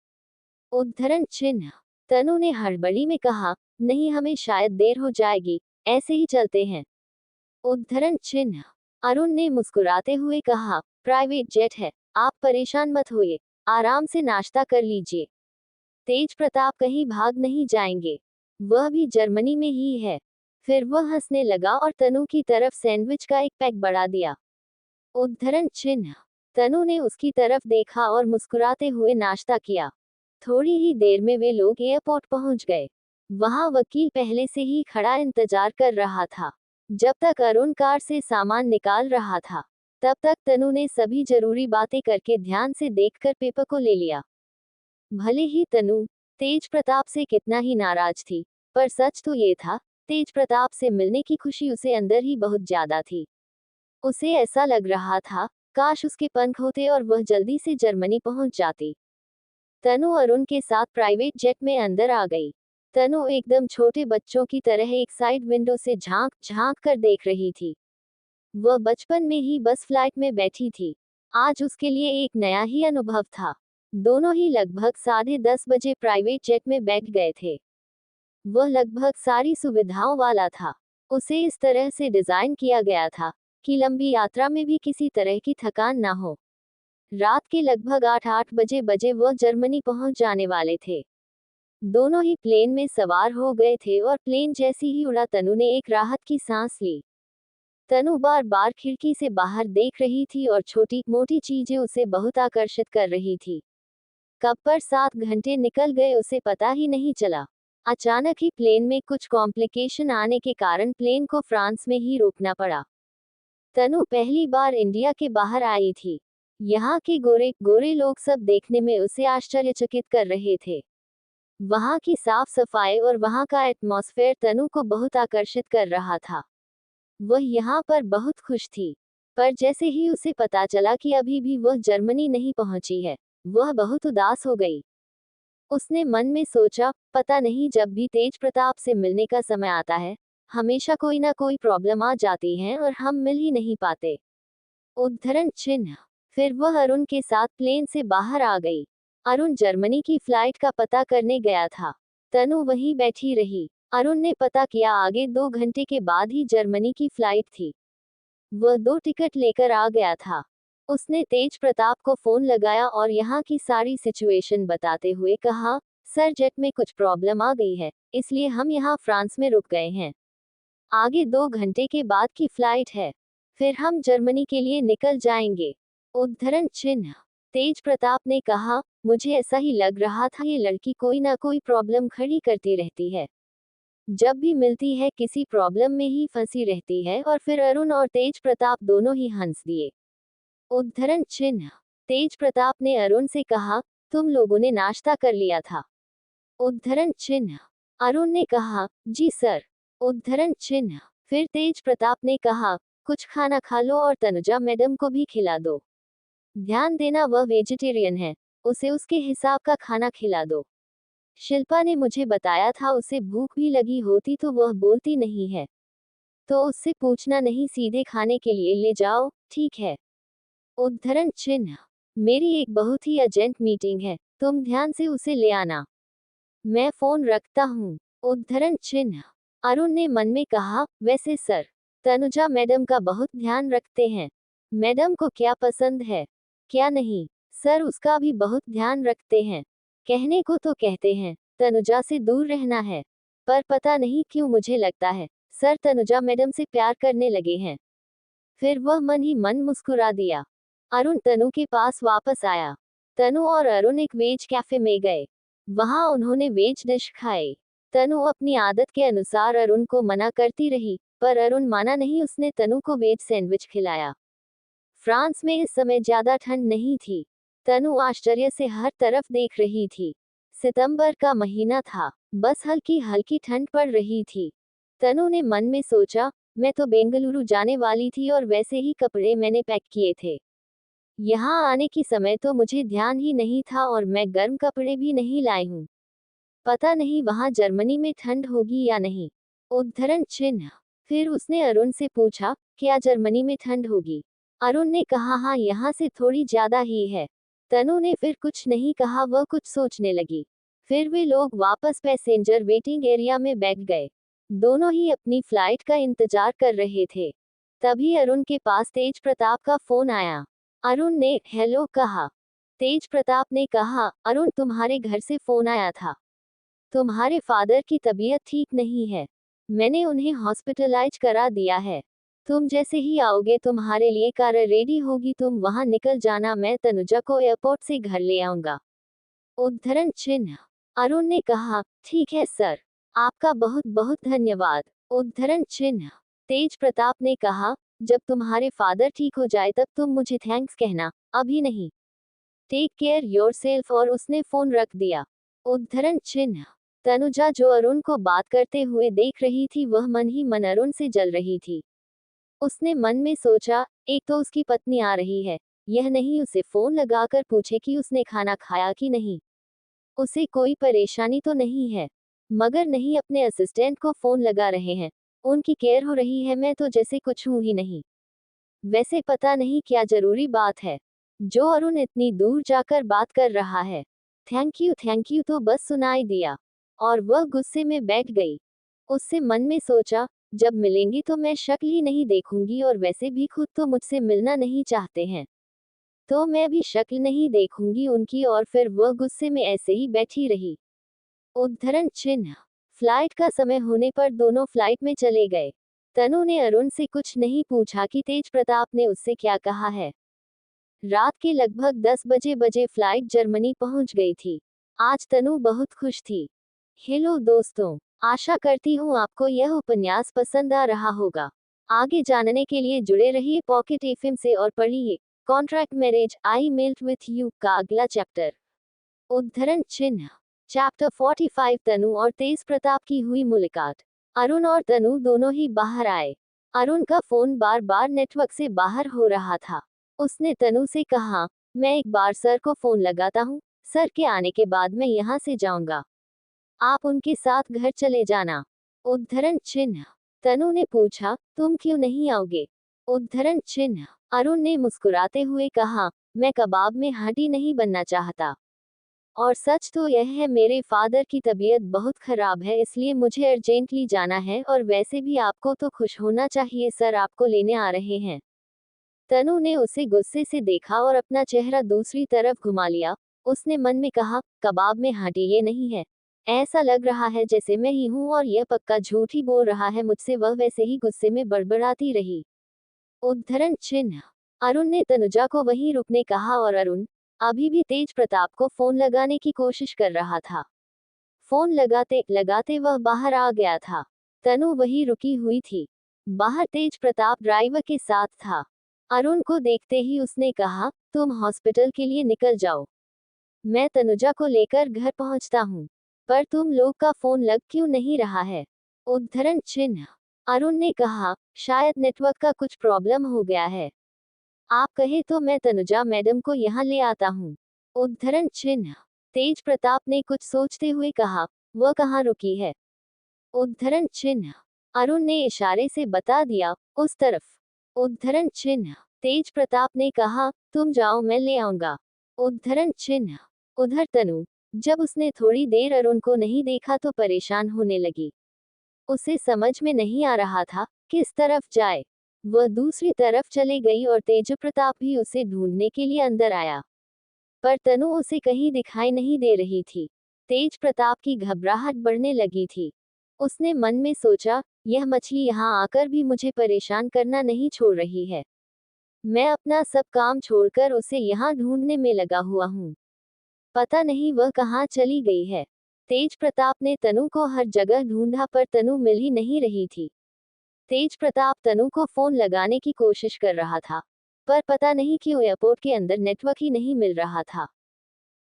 उद्धरण चिन्ह। तनु ने हड़बड़ी में कहा, नहीं हमें शायद देर हो जाएगी, ऐसे ही चलते हैं, उद्धरण चिन्ह। अरुण ने मुस्कुराते हुए कहा, प्राइवेट जेट है, आप परेशान मत होइए, आराम से नाश्ता कर लीजिए, तेज प्रताप कहीं भाग नहीं जाएंगे, वह भी जर्मनी में ही है। फिर वह हंसने लगा और तनु की तरफ सैंडविच का एक पैक बढ़ा दिया, उद्धरण चिन्ह। तनु ने उसकी तरफ देखा और मुस्कुराते हुए नाश्ता किया। थोड़ी ही देर में वे लोग एयरपोर्ट पहुंच गए। वहां वकील पहले से ही खड़ा इंतजार कर रहा था। जब तक अरुण कार से सामान निकाल रहा था, तब तक तनु ने सभी जरूरी बातें करके ध्यान से देखकर पेपर को ले लिया। भले ही तनु तेज प्रताप से कितना ही नाराज थी, पर सच तो ये था, तेज प्रताप से मिलने की खुशी उसे अंदर ही बहुत ज्यादा थी। उसे ऐसा लग रहा था, काश उसके पंख होते और वह जल्दी से जर्मनी पहुंच जाती। तनु अरुण के साथ प्राइवेट जेट में अंदर आ गई। तनु एकदम छोटे बच्चों की तरह एक साइड विंडो से झांक झांक कर देख रही थी। वह बचपन में ही बस फ्लाइट में बैठी थी। आज उसके लिए एक नया ही अनुभव था। दोनों ही लगभग 10:30 बजे प्राइवेट जेट में बैठ गए थे। वह लगभग सारी सुविधाओं वाला था। उसे इस तरह से डिजाइन किया गया था कि लंबी यात्रा में भी किसी तरह की थकान ना हो। रात के लगभग 8 बजे वह जर्मनी पहुंच जाने वाले थे। दोनों ही प्लेन में सवार हो गए थे और प्लेन जैसी ही उड़ा तनु ने एक राहत की सांस ली। तनु बार बार खिड़की से बाहर देख रही थी और छोटी मोटी चीजें उसे बहुत आकर्षित कर रही थी। कब पर 7 घंटे निकल गए उसे पता ही नहीं चला। अचानक ही प्लेन में कुछ कॉम्प्लिकेशन आने के कारण प्लेन को फ्रांस में ही रोकना पड़ा। तनु पहली बार इंडिया के बाहर आई थी। यहाँ के गोरे गोरे लोग सब देखने में उसे आश्चर्यचकित कर रहे थे। वहाँ की साफ सफाई और वहाँ का एटमॉस्फेयर तनु को बहुत आकर्षित कर रहा था। वह यहाँ पर बहुत खुश थी। पर जैसे ही उसे पता चला कि अभी भी वह जर्मनी नहीं पहुंची है, वह बहुत उदास हो गई। उसने मन में सोचा, पता नहीं जब भी तेज प्रताप से मिलने का समय आता है, हमेशा कोई ना कोई प्रॉब्लम आ जाती है और हम मिल ही नहीं पाते। उद्धरण चिन्ह। फिर वह अरुण के साथ प्लेन से बाहर आ गई। अरुण जर्मनी की फ्लाइट का पता करने गया था। तनु वहीं बैठी रही। अरुण ने पता किया, आगे 2 घंटे के बाद ही जर्मनी की फ्लाइट थी। वह 2 टिकट लेकर आ गया था। उसने तेज प्रताप को फोन लगाया और यहाँ की सारी सिचुएशन बताते हुए कहा, सर जेट में कुछ प्रॉब्लम आ गई है, इसलिए हम यहाँ फ्रांस में रुक गए हैं। आगे 2 घंटे के बाद की फ्लाइट है, फिर हम जर्मनी के लिए निकल जाएंगे। उद्धरण चिन्ह। तेज प्रताप ने कहा, मुझे ऐसा ही लग रहा था, ये लड़की कोई ना कोई प्रॉब्लम खड़ी करती रहती है। जब भी मिलती है किसी प्रॉब्लम में ही फंसी रहती है। और फिर अरुण और तेज प्रताप दोनों ही हंस दिए। उद्धरण चिन्ह। तेज प्रताप ने अरुण से कहा, तुम लोगों ने नाश्ता कर लिया था? उद्धरण चिन्ह। अरुण ने कहा, जी सर। उद्धरण चिन्ह। फिर तेज प्रताप ने कहा, कुछ खाना खा लो और तनुजा मैडम को भी खिला दो। ध्यान देना वह वेजिटेरियन है, उसे उसके हिसाब का खाना खिला दो। शिल्पा ने मुझे बताया था, उसे भूख भी लगी होती तो वह बोलती नहीं है, तो उससे पूछना नहीं, सीधे खाने के लिए ले जाओ, ठीक है? उद्धरण चिन्ह। मेरी एक बहुत ही अर्जेंट मीटिंग है, तुम ध्यान से उसे ले आना। मैं फोन रखता हूँ। उद्धरण चिन्ह। अरुण ने मन में कहा, वैसे सर तनुजा मैडम का बहुत ध्यान रखते हैं। मैडम को क्या पसंद है, क्या नहीं, सर उसका भी बहुत ध्यान रखते हैं। कहने को तो कहते हैं तनुजा से दूर रहना है, पर पता नहीं क्यों मुझे लगता है सर तनुजा मैडम से प्यार करने लगे हैं। फिर वह मन ही मन मुस्कुरा दिया। अरुण तनु के पास वापस आया। तनु और अरुण एक वेज कैफे में गए। वहां उन्होंने वेज डिश खाई। तनु अपनी आदत के अनुसार अरुण को मना करती रही, पर अरुण माना नहीं, उसने तनु को वेज सैंडविच खिलाया। फ्रांस में इस समय ज्यादा ठंड नहीं थी। तनु आश्चर्य से हर तरफ देख रही थी। सितंबर का महीना था, बस हल्की हल्की ठंड पड़ रही थी। तनु ने मन में सोचा, मैं तो बेंगलुरु जाने वाली थी और वैसे ही कपड़े मैंने पैक किए थे। यहाँ आने की समय तो मुझे ध्यान ही नहीं था और मैं गर्म कपड़े भी नहीं लाई हूँ। पता नहीं वहाँ जर्मनी में ठंड होगी या नहीं। उद्धरण चिन्ह। फिर उसने अरुण से पूछा, क्या जर्मनी में ठंड होगी? अरुण ने कहा, हाँ यहाँ से थोड़ी ज्यादा ही है। तनु ने फिर कुछ नहीं कहा, वह कुछ सोचने लगी। फिर वे लोग वापस पैसेंजर वेटिंग एरिया में बैठ गए। दोनों ही अपनी फ्लाइट का इंतजार कर रहे थे। तभी अरुण के पास तेज प्रताप का फोन आया। अरुण ने हेलो कहा। तेज प्रताप ने कहा, अरुण तुम्हारे घर से फोन आया था, तुम्हारे फादर की तबीयत ठीक नहीं है, मैंने उन्हें हॉस्पिटलाइज करा दिया है। तुम जैसे ही आओगे तुम्हारे लिए कार रेडी होगी, तुम वहां निकल जाना, मैं तनुजा को एयरपोर्ट से घर ले आऊंगा। उद्धरण चिन्ह। अरुण ने कहा, ठीक है सर, आपका बहुत बहुत धन्यवाद। उद्धरण चिन्ह। तेज प्रताप ने कहा, जब तुम्हारे फादर ठीक हो जाए तब तुम मुझे थैंक्स कहना, अभी नहीं। Take care yourself. और उसने फोन रख दिया। उद्धरण चिन्ह। तनुजा जो अरुण को बात करते हुए देख रही थी, वह मन ही मन अरुण से जल रही थी। उसने मन में सोचा, एक तो उसकी पत्नी आ रही है, यह नहीं उसे फोन लगाकर पूछे कि उसने खाना खाया कि नहीं, उसे कोई परेशानी तो नहीं है, मगर नहीं अपने असिस्टेंट को फोन लगा रहे हैं, उनकी केयर हो रही है, मैं तो जैसे कुछ हूं ही नहीं। वैसे पता नहीं क्या जरूरी बात है जो अरुण इतनी दूर जाकर बात कर रहा है। थैंक यू तो बस सुनाई दिया और वह गुस्से में बैठ गई। उससे मन में सोचा, जब मिलेंगी तो मैं शक्ल ही नहीं देखूंगी, और वैसे भी खुद तो मुझसे मिलना नहीं चाहते हैं, तो मैं भी शक्ल नहीं देखूंगी उनकी। और फिर वह गुस्से में ऐसे ही बैठी रही। उद्धरण चिन्ह। फ्लाइट का समय होने पर दोनों फ्लाइट में चले गए। तनु ने अरुण से कुछ नहीं पूछा कि तेज प्रताप ने उससे क्या कहा है। रात के लगभग 10 बजे फ्लाइट जर्मनी पहुंच गई थी। आज तनु बहुत खुश थी। हेलो दोस्तों, आशा करती हूँ आपको यह उपन्यास पसंद आ रहा होगा। आगे जानने के लिए जुड़े रहिए पॉकेट एफएम से और पढ़िए contract marriage I melt with you का अगला चैप्टर। उद्धरण चिन्ह। चैप्टर 45। तनु और तेज प्रताप की हुई मुलाकात। अरुण और तनु दोनों ही बाहर आए। अरुण का फोन बार बार नेटवर्क से बाहर हो रहा था। उसने तनु से कहा, मैं एक बार सर को फोन लगाता हूँ, सर के आने के बाद मैं यहाँ से जाऊंगा, आप उनके साथ घर चले जाना। उद्धरण चिन्ह। तनु ने पूछा, तुम क्यों नहीं आओगे? उद्धरण चिन्ह। अरुण ने मुस्कुराते हुए कहा, मैं कबाब में हड्डी नहीं बनना चाहता। और सच तो यह है, मेरे फादर की तबीयत बहुत खराब है, इसलिए मुझे अर्जेंटली जाना है, और वैसे भी आपको तो खुश होना चाहिए, सर आपको लेने आ रहे हैं। तनु ने उसे गुस्से से देखा और अपना चेहरा दूसरी तरफ घुमा लिया। उसने मन में कहा, कबाब में हड्डी ये नहीं है। ऐसा लग रहा है जैसे मैं ही हूँ और यह पक्का झूठ ही बोल रहा है मुझसे। वह वैसे ही गुस्से में बड़बड़ाती रही। उद्धरण चिन्ह। अरुण ने तनुजा को वहीं रुकने कहा और अरुण अभी भी तेज प्रताप को फोन लगाने की कोशिश कर रहा था। फोन लगाते लगाते वह बाहर आ गया था। तनु वहीं रुकी हुई थी। बाहर तेज प्रताप ड्राइवर के साथ था। अरुण को देखते ही उसने कहा, तुम हॉस्पिटल के लिए निकल जाओ, मैं तनुजा को लेकर घर पहुंचता हूँ। पर तुम लोग का फोन लग क्यों नहीं रहा है? उद्धरण चिन्ह। अरुण ने कहा, शायद नेटवर्क का कुछ प्रॉब्लम हो गया है। आप कहे तो मैं तनुजा मैडम को यहाँ ले आता हूँ। उद्धरण चिन्ह। तेज प्रताप ने कुछ सोचते हुए कहा, वह कहाँ रुकी है? उद्धरण चिन्ह। अरुण ने इशारे से बता दिया, उस तरफ। उद्धरण चिन्ह। तेज प्रताप ने कहा, तुम जाओ मैं ले आऊंगा। उद्धरण चिन्ह। उधर तनु, जब उसने थोड़ी देर अरुण को नहीं देखा तो परेशान होने लगी। उसे समझ में नहीं आ रहा था किस तरफ जाए। वह दूसरी तरफ चली गई और तेज प्रताप भी उसे ढूंढने के लिए अंदर आया। पर तनु उसे कहीं दिखाई नहीं दे रही थी। तेज प्रताप की घबराहट बढ़ने लगी थी। उसने मन में सोचा, यह मछली यहाँ आकर भी मुझे परेशान करना नहीं छोड़ रही है। मैं अपना सब काम छोड़कर उसे यहाँ ढूंढने में लगा हुआ हूँ। पता नहीं वह कहाँ चली गई है। तेज प्रताप ने तनु को हर जगह ढूंढा पर तनु मिल ही नहीं रही थी। तेज प्रताप तनु को फोन लगाने की कोशिश कर रहा था, पर पता नहीं क्यों एयरपोर्ट के अंदर नेटवर्क ही नहीं मिल रहा था।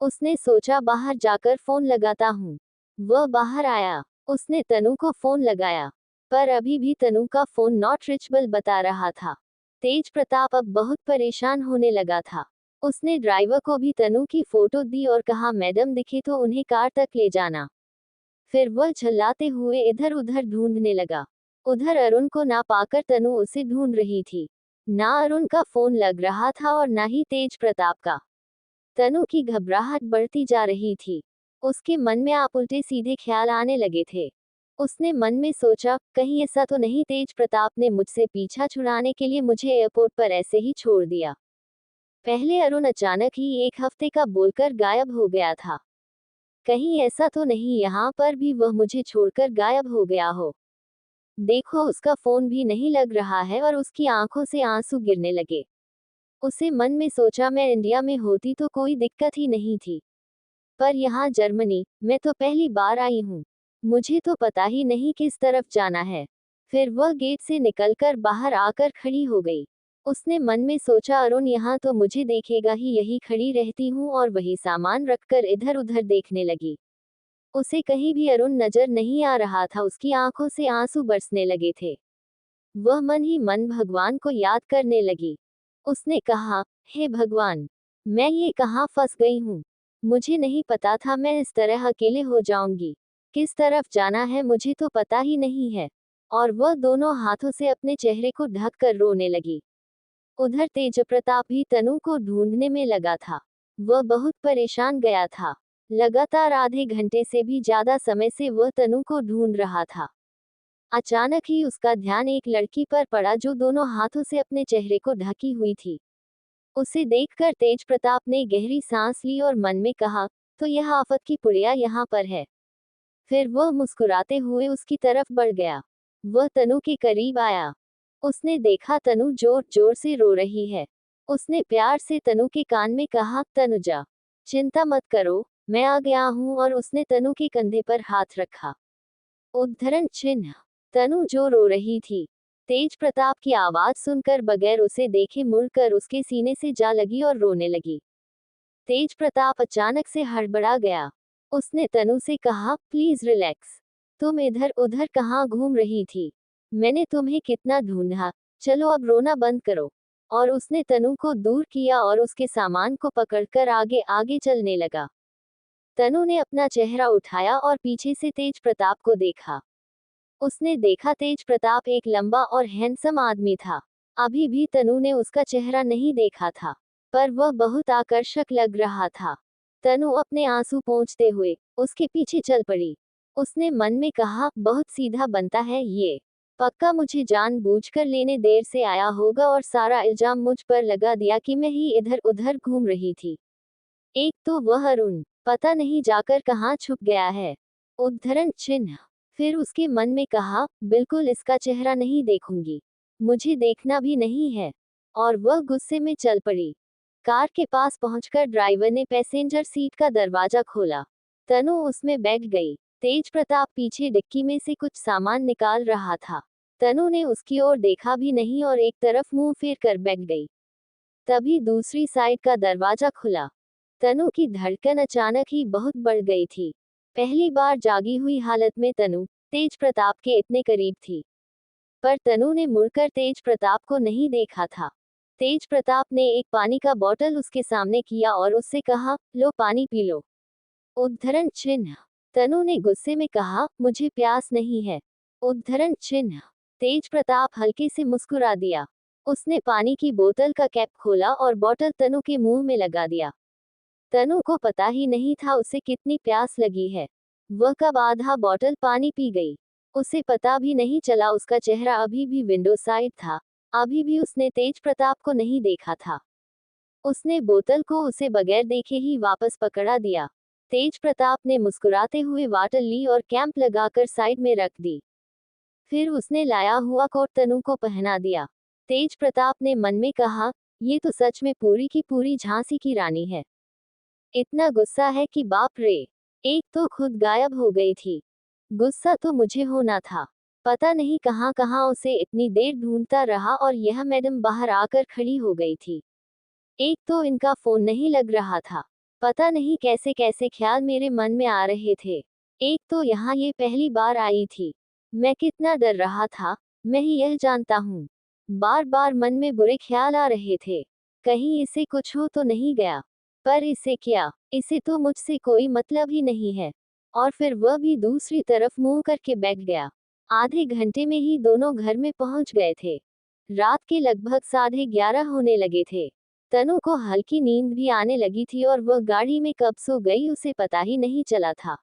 उसने सोचा बाहर जाकर फोन लगाता हूँ। वह बाहर आया। उसने तनु को फोन लगाया, पर अभी भी तनु का फोन नॉट रीचेबल बता रहा था। तेज प्रताप अब बहुत परेशान होने लगा था। उसने ड्राइवर को भी तनु की फोटो दी और कहा, मैडम दिखे तो उन्हें कार तक ले जाना। फिर वह झल्लाते हुए इधर उधर ढूंढने लगा। उधर अरुण को ना पाकर तनु उसे ढूंढ रही थी। ना अरुण का फोन लग रहा था और ना ही तेज प्रताप का। तनु की घबराहट बढ़ती जा रही थी। उसके मन में आप उल्टे सीधे ख्याल आने लगे थे। उसने मन में सोचा, कहीं ऐसा तो नहीं तेज प्रताप ने मुझसे पीछा छुड़ाने के लिए मुझे एयरपोर्ट पर ऐसे ही छोड़ दिया। पहले अरुण अचानक ही 1 हफ्ते का बोलकर गायब हो गया था। कहीं ऐसा तो नहीं यहाँ पर भी वह मुझे छोड़कर गायब हो गया हो। देखो उसका फोन भी नहीं लग रहा है और उसकी आंखों से आंसू गिरने लगे। उसे मन में सोचा, मैं इंडिया में होती तो कोई दिक्कत ही नहीं थी, पर यहाँ जर्मनी मैं तो पहली बार आई हूँ। मुझे तो पता ही नहीं किस तरफ जाना है। फिर वह गेट से निकलकर बाहर आकर खड़ी हो गई। उसने मन में सोचा, अरुण यहाँ तो मुझे देखेगा ही, यही खड़ी रहती हूँ, और वही सामान रखकर इधर उधर देखने लगी। उसे कहीं भी अरुण नजर नहीं आ रहा था। उसकी आंखों से आंसू बरसने लगे थे। वह मन ही मन भगवान को याद करने लगी। उसने कहा, हे भगवान, मैं ये कहाँ फंस गई हूँ। मुझे नहीं पता था मैं इस तरह अकेले हो जाऊंगी। किस तरफ जाना है मुझे तो पता ही नहीं है। और वह दोनों हाथों से अपने चेहरे को ढक कर रोने लगी। उधर तेज प्रताप भी तनु को ढूंढने में लगा था। वह बहुत परेशान गया था। लगातार आधे घंटे से भी ज्यादा समय से वह तनु को ढूंढ रहा था। अचानक ही उसका ध्यान एक लड़की पर पड़ा जो दोनों हाथों से अपने चेहरे को ढकी हुई थी। उसे देखकर तेज प्रताप ने गहरी सांस ली और मन में कहा, तो यह आफत की पुड़िया यहाँ पर है। फिर वह मुस्कुराते हुए उसकी तरफ बढ़ गया। वह तनु के करीब आया। उसने देखा तनु जोर जोर से रो रही है। उसने प्यार से तनु के कान में कहा, तनुजा, चिंता मत करो, मैं आ गया हूँ, और उसने तनु के कंधे पर हाथ रखा। उद्धरण चिन्ह। तनु जो रो रही थी, तेज प्रताप की आवाज सुनकर बगैर उसे देखे मुड़कर उसके सीने से जा लगी और रोने लगी। तेज प्रताप अचानक से हड़बड़ा गया। उसने तनु से कहा, प्लीज रिलैक्स। तुम इधर उधर कहाँ घूम रही थी? मैंने तुम्हें कितना ढूंढा। चलो अब रोना बंद करो। और उसने तनु को दूर किया और उसके सामान को पकड़कर आगे आगे चलने लगा। तनु ने अपना चेहरा उठाया और पीछे से तेज प्रताप को देखा। उसने देखा तेज प्रताप एक लंबा और हैंडसम आदमी था। अभी भी तनु ने उसका चेहरा नहीं देखा था, पर वह बहुत आकर्षक लग रहा था। तनु अपने आंसू पोंछते हुए उसके पीछे चल पड़ी। उसने मन में कहा, बहुत सीधा बनता है ये, पक्का मुझे जानबूझकर लेने देर से आया होगा और सारा इल्जाम मुझ पर लगा दिया कि मैं ही इधर उधर घूम रही थी। एक तो वह अरुण, पता नहीं जाकर कहाँ छुप गया है। उद्धरण चिन्ह। फिर उसके मन में कहा, बिल्कुल इसका चेहरा नहीं देखूंगी, मुझे देखना भी नहीं है। और वह गुस्से में चल पड़ी। कार के पास पहुंचकर ड्राइवर ने पैसेंजर सीट का दरवाजा खोला। तनु उसमें बैठ गई। तेज प्रताप पीछे डिक्की में से कुछ सामान निकाल रहा था। तनु ने उसकी ओर देखा भी नहीं और एक तरफ मुंह फेर कर बैठ गई। तभी दूसरी साइड का दरवाजा खुला। तनु की धड़कन अचानक ही बहुत बढ़ गई थी। पहली बार जागी हुई हालत में तनु तेज प्रताप के इतने करीब थी। पर तनु ने मुड़कर तेज प्रताप को नहीं देखा था। तेज प्रताप ने एक पानी का बोतल उसके सामने किया और उससे कहा, लो पानी पी लो। उद्धरण चिन्ह। तनु ने गुस्से में कहा, मुझे प्यास नहीं है। उद्धरण चिन्ह। तेज प्रताप हल्के से मुस्कुरा दिया। उसने पानी की बोतल का कैप खोला और बोतल तनु के मुंह में लगा दिया। तनु को पता ही नहीं था उसे कितनी प्यास लगी है। वह कब आधा बोतल पानी पी गई, उसे पता भी नहीं चला। उसका चेहरा अभी भी विंडो साइड था। अभी भी उसने तेज प्रताप को नहीं देखा था। उसने बोतल को उसे बगैर देखे ही वापस पकड़ा दिया। तेज प्रताप ने मुस्कुराते हुए वाटर ली और कैंप लगाकर साइड में रख दी। फिर उसने लाया हुआ कोट तनु को पहना दिया। तेज प्रताप ने मन में कहा, ये तो सच में पूरी की पूरी झांसी की रानी है। इतना गुस्सा है कि बाप रे, एक तो खुद गायब हो गई थी। गुस्सा तो मुझे होना था। पता नहीं कहां कहां उसे इतनी देर ढूंढता रहा और यह मैडम बाहर आकर खड़ी हो गई थी। एक तो इनका फोन नहीं लग रहा था। पता नहीं कैसे कैसे ख्याल मेरे मन में आ रहे थे। एक तो यहाँ ये पहली बार आई थी। मैं कितना डर रहा था, मैं ही यह जानता हूँ। बार बार मन में बुरे ख्याल आ रहे थे, कहीं इसे कुछ हो तो नहीं गया। पर इसे क्या, इसे तो मुझसे कोई मतलब ही नहीं है। और फिर वह भी दूसरी तरफ मुंह करके बैठ गया। आधे घंटे में ही दोनों घर में पहुंच गए थे। रात के लगभग 11:30 होने लगे थे। तनु को हल्की नींद भी आने लगी थी और वह गाड़ी में कब सो गई उसे पता ही नहीं चला था।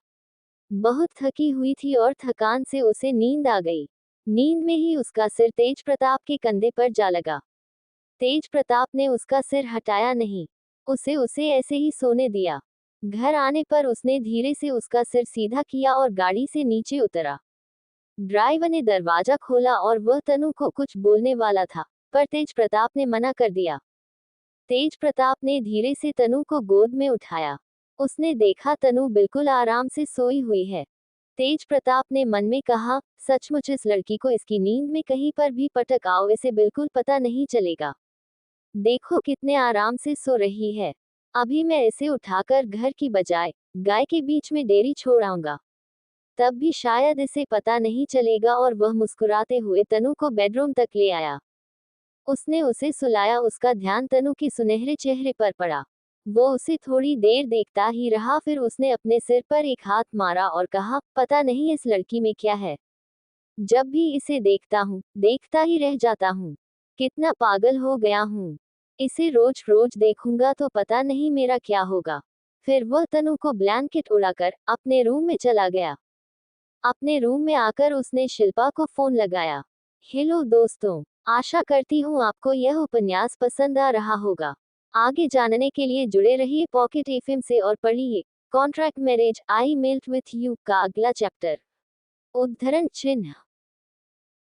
बहुत थकी हुई थी और थकान से उसे नींद आ गई। नींद में ही उसका सिर तेज प्रताप के कंधे पर जा लगा। तेज प्रताप ने उसका सिर हटाया नहीं, उसे ऐसे ही सोने दिया। घर आने पर उसने धीरे से उसका सिर सीधा किया और गाड़ी से नीचे उतरा। ड्राइवर ने दरवाजा खोला और वह तनु को कुछ बोलने वाला था, पर तेज प्रताप ने मना कर दिया। तेज प्रताप ने धीरे से तनु को गोद में उठाया। उसने देखा तनु बिल्कुल आराम से सोई हुई है। तेज प्रताप ने मन में कहा, सचमुच इस लड़की को इसकी नींद में कहीं पर भी पटक आओ, इसे बिल्कुल पता नहीं चलेगा। देखो कितने आराम से सो रही है। अभी मैं इसे उठाकर घर की बजाय गाय के बीच में डेयरी छोड़ आऊंगा, तब भी शायद इसे पता नहीं चलेगा। और वह मुस्कुराते हुए तनु को बेडरूम तक ले आया। उसने उसे सुलाया। उसका ध्यान तनु के सुनहरे चेहरे पर पड़ा। वो उसे थोड़ी देर देखता ही रहा, फिर उसने अपने सिर पर एक हाथ मारा और कहा, पता नहीं इस लड़की में क्या है, जब भी इसे देखता हूँ देखता ही रह जाता हूँ। कितना पागल हो गया हूँ, इसे रोज रोज देखूंगा तो पता नहीं मेरा क्या होगा। फिर वह तनु को ब्लैंकेट उड़ाकर अपने रूम में चला गया। अपने रूम में आकर उसने शिल्पा को फोन लगाया। हेलो दोस्तों, आशा करती हूँ आपको यह उपन्यास पसंद आ रहा होगा। आगे जानने के लिए जुड़े रहिए पॉकेट एफएम से और पढ़िए contract marriage I melt with you का अगला चैप्टर। उद्धरण चिन्ह।